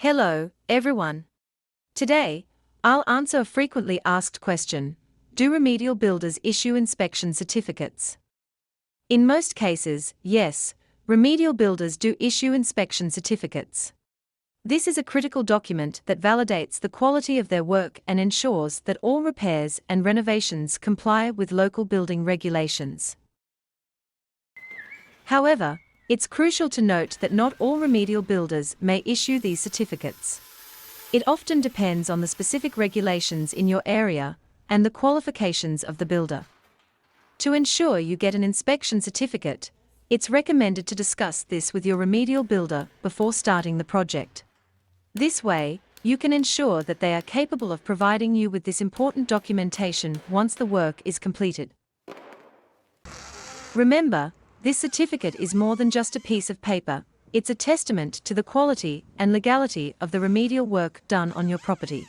Hello, everyone. Today, I'll answer a frequently asked question. Do remedial builders issue inspection certificates? In most cases, yes, remedial builders do issue inspection certificates. This is a critical document that validates the quality of their work and ensures that all repairs and renovations comply with local building regulations. However, it's crucial to note that not all remedial builders may issue these certificates. It often depends on the specific regulations in your area and the qualifications of the builder. To ensure you get an inspection certificate, it's recommended to discuss this with your remedial builder before starting the project. This way, you can ensure that they are capable of providing you with this important documentation once the work is completed. Remember, this certificate is more than just a piece of paper. It's a testament to the quality and legality of the remedial work done on your property.